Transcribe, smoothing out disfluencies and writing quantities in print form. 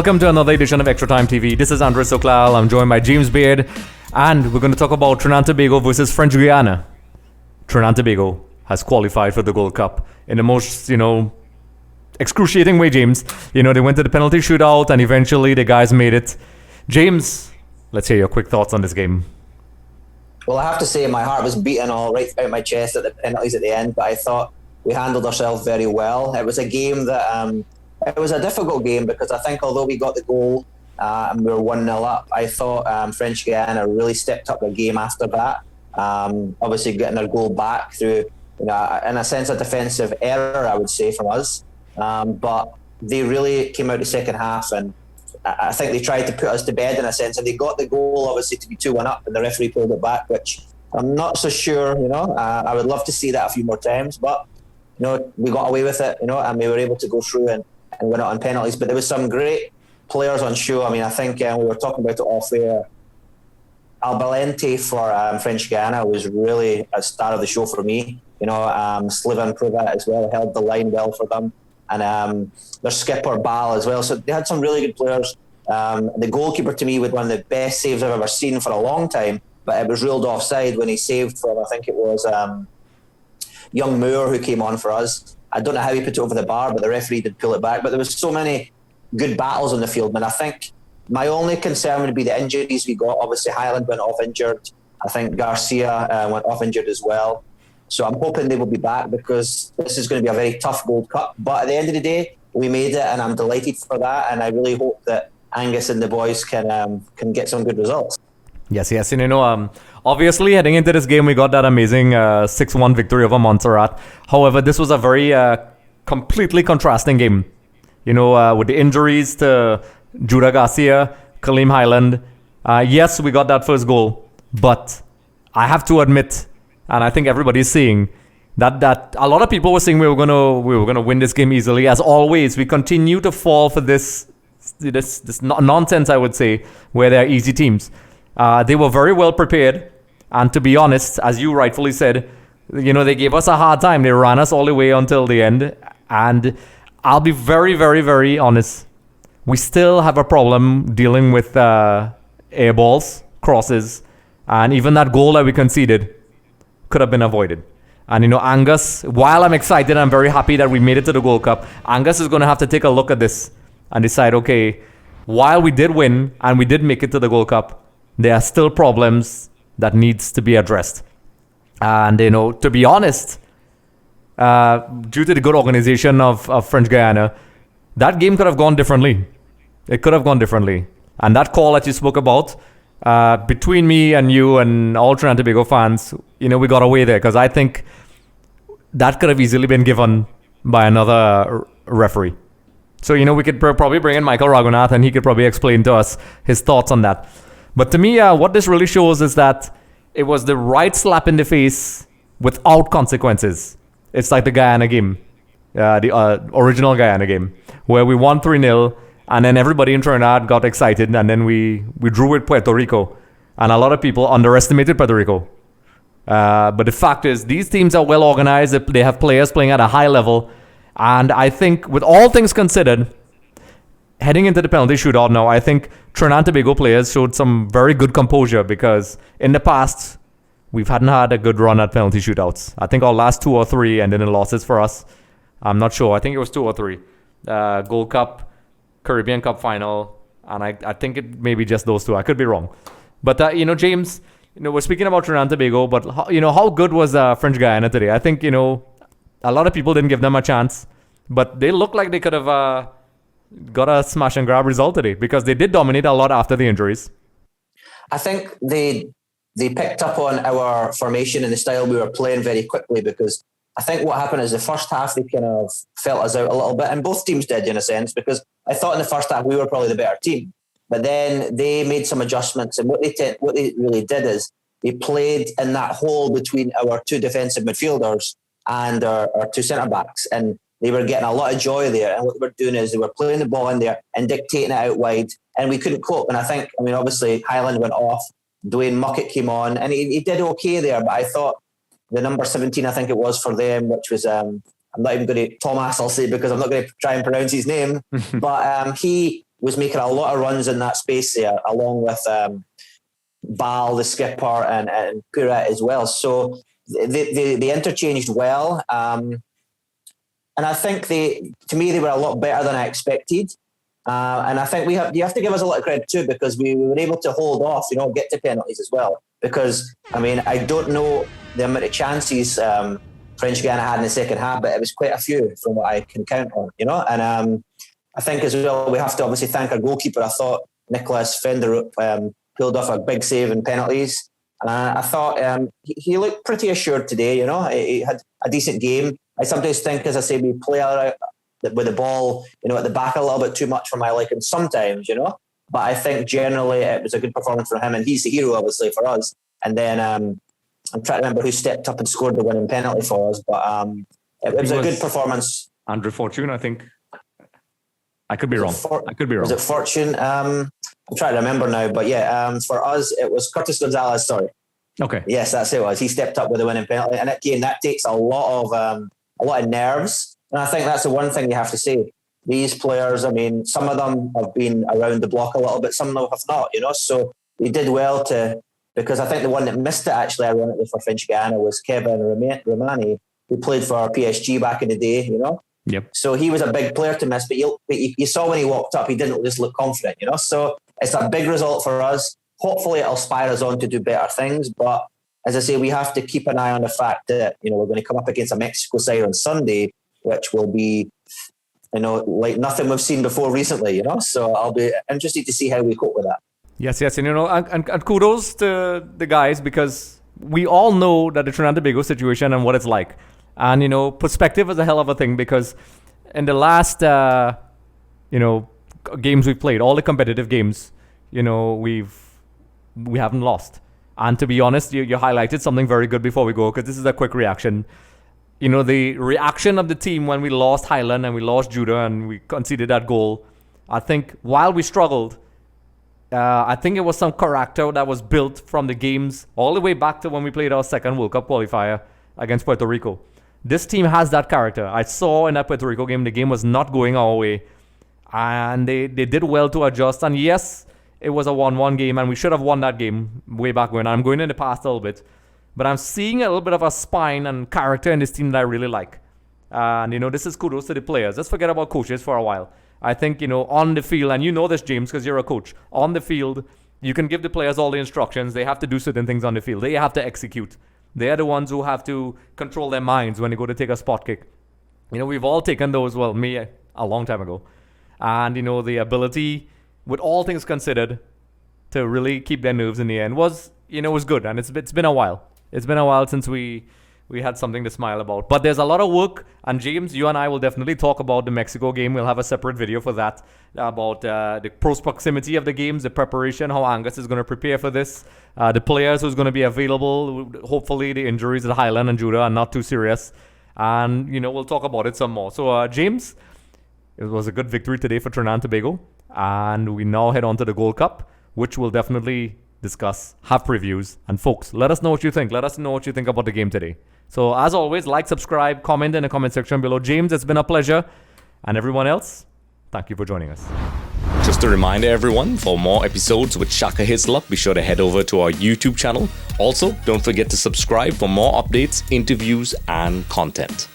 Welcome to another edition of Extra Time TV. This is Andre Sooklal. I'm joined by James Beard, and we're going to talk about Trinidad Tobago versus French Guiana. Trinidad Tobago has qualified for the Gold Cup in the most, excruciating way, James. They went to the penalty shootout, and eventually the guys made it. James, let's hear your quick thoughts on this game. Well, I have to say my heart was beating all right out my chest at the penalties at the end, but I thought we handled ourselves very well. It was a game that it was a difficult game because I think although we got the goal and we were 1-0 up, I thought French Guiana really stepped up their game after that. Obviously getting their goal back through, in a sense, a defensive error, I would say, from us. But they really came out the second half, and I think they tried to put us to bed in a sense, and they got the goal obviously to be 2-1 up, and the referee pulled it back, which I'm not so sure. I would love to see that a few more times, but we got away with it, and we were able to go through and win it on penalties. But there was some great players on show. I mean, I think we were talking about it off air. Albalente for French Guiana was really a star of the show for me. Slivan Privat as well held the line well for them, and their skipper Bal as well. So they had some really good players. The goalkeeper to me was one of the best saves I've ever seen for a long time, but it was ruled offside when he saved from, I think it was young Moore who came on for us. I don't know how he put it over the bar, but the referee did pull it back. But there was so many good battles on the field, and I think my only concern would be the injuries we got. Obviously, Highland went off injured. I think Garcia went off injured as well. So I'm hoping they will be back because this is going to be a very tough Gold Cup. But at the end of the day, we made it, and I'm delighted for that. And I really hope that Angus and the boys can get some good results. Yes. And obviously heading into this game, we got that amazing 6-1 victory over Montserrat. However, this was a very completely contrasting game. With the injuries to Judah Garcia, Kaleem Highland. Yes, we got that first goal, but I have to admit, and I think everybody's seeing that a lot of people were saying we were gonna win this game easily. As always, we continue to fall for this nonsense, I would say, where there are easy teams. They were very well prepared, and to be honest, as you rightfully said, they gave us a hard time. They ran us all the way until the end, and I'll be very, very, very honest. We still have a problem dealing with air balls, crosses, and even that goal that we conceded could have been avoided. And Angus, while I'm excited, I'm very happy that we made it to the Gold Cup. Angus is going to have to take a look at this and decide, okay, while we did win and we did make it to the Gold Cup, there are still problems that needs to be addressed. And, to be honest, due to the good organization of French Guiana, that game could have gone differently. It could have gone differently. And that call that you spoke about, between me and you and all Trinidad Tobago fans, we got away there because I think that could have easily been given by another referee. So, we could probably bring in Michael Raghunath and he could probably explain to us his thoughts on that. But to me, what this really shows is that it was the right slap in the face without consequences. It's like the Guyana game, the original Guyana game, where we won 3-0, and then everybody in Trinidad got excited, and then we drew with Puerto Rico. And a lot of people underestimated Puerto Rico. But the fact is, these teams are well organized. They have players playing at a high level. And I think, with all things considered, heading into the penalty shootout now, I think Trinidad Tobago players showed some very good composure because in the past, we hadn't had a good run at penalty shootouts. I think our last 2 or 3 ended in losses for us. I'm not sure. I think it was 2 or 3. Gold Cup, Caribbean Cup final, and I think it may be just those 2. I could be wrong. But, James, we're speaking about Trinidad Tobago, but, how good was French Guiana today? I think, a lot of people didn't give them a chance, but they looked like they could have got a smash and grab result today because they did dominate a lot after the injuries. I think they picked up on our formation and the style we were playing very quickly because I think what happened is the first half they kind of felt us out a little bit, and both teams did in a sense because I thought in the first half we were probably the better team. But then they made some adjustments, and what they really did is they played in that hole between our 2 defensive midfielders and our 2 centre-backs, and they were getting a lot of joy there. And what they were doing is they were playing the ball in there and dictating it out wide, and we couldn't cope. And I think, obviously Highland went off, Dwayne Muckett came on, and he did okay there, but I thought the number 17, I think it was for them, which was I'm not even going to Thomas, I'll say, because I'm not going to try and pronounce his name. But he was making a lot of runs in that space there, along with Bal, the skipper, and Pura as well. So they interchanged well. And I think to me, they were a lot better than I expected. And I think you have to give us a lot of credit too, because we were able to hold off, get to penalties as well. Because, I don't know the amount of chances French Guiana had in the second half, but it was quite a few from what I can count on, And I think as well, we have to obviously thank our goalkeeper. I thought Nicholas Fenderup pulled off a big save in penalties. I thought he looked pretty assured today, He had a decent game. I sometimes think, as I say, we play out with the ball, at the back a little bit too much for my liking sometimes, But I think generally it was a good performance for him, and he's the hero, obviously, for us. And then I'm trying to remember who stepped up and scored the winning penalty for us, but it was a good performance. Andre Fortune, I think. I could be wrong. Was it Fortune? I'm trying to remember now, but yeah, for us it was Curtis Gonzalez. Sorry. Okay. Yes, that's who it was. He stepped up with the winning penalty, and again, that takes a lot of nerves. And I think that's the one thing you have to say. These players, some of them have been around the block a little bit, some of them have not, So they did well because I think the one that missed it, actually, ironically, for French Guiana was Kevin Romani, who played for PSG back in the day, Yep. So he was a big player to miss, but you saw when he walked up, he didn't just look confident, So it's a big result for us. Hopefully it'll inspire us on to do better things. But as I say, we have to keep an eye on the fact that, we're going to come up against a Mexico side on Sunday, which will be, like nothing we've seen before recently, So I'll be interested to see how we cope with that. Yes. And kudos to the guys, because we all know that the Trinidad Tobago situation and what it's like. And, perspective is a hell of a thing, because in the last, games we've played, all the competitive games, we haven't lost. And to be honest, you highlighted something very good before we go, because this is a quick reaction. The reaction of the team when we lost Highland and we lost Judah and we conceded that goal, I think while we struggled, I think it was some character that was built from the games all the way back to when we played our second World Cup qualifier against Puerto Rico. This team has that character. I saw in that Puerto Rico game, the game was not going our way. And they did well to adjust. And yes, it was a 1-1 game, and we should have won that game way back when. I'm going in the past a little bit. But I'm seeing a little bit of a spine and character in this team that I really like. And, this is kudos to the players. Let's forget about coaches for a while. I think, on the field, and you know this, James, because you're a coach. On the field, you can give the players all the instructions. They have to do certain things on the field. They have to execute. They are the ones who have to control their minds when they go to take a spot kick. We've all taken those, well, me a long time ago. And, the ability, with all things considered, to really keep their nerves in the end was good. And it's been a while. It's been a while since we had something to smile about. But there's a lot of work. And James, you and I will definitely talk about the Mexico game. We'll have a separate video for that, about the close proximity of the games, the preparation, how Angus is going to prepare for this, the players who's going to be available. Hopefully the injuries at Highland and Judah are not too serious. And, we'll talk about it some more. So, James, it was a good victory today for Trinidad and Tobago. And we now head on to the Gold Cup, which we'll definitely discuss, have previews. And folks, let us know what you think. Let us know what you think about the game today. So as always, like, subscribe, comment in the comment section below. James, it's been a pleasure. And everyone else, thank you for joining us. Just a reminder, everyone, for more episodes with Shaka Hislop, be sure to head over to our YouTube channel. Also, don't forget to subscribe for more updates, interviews, and content.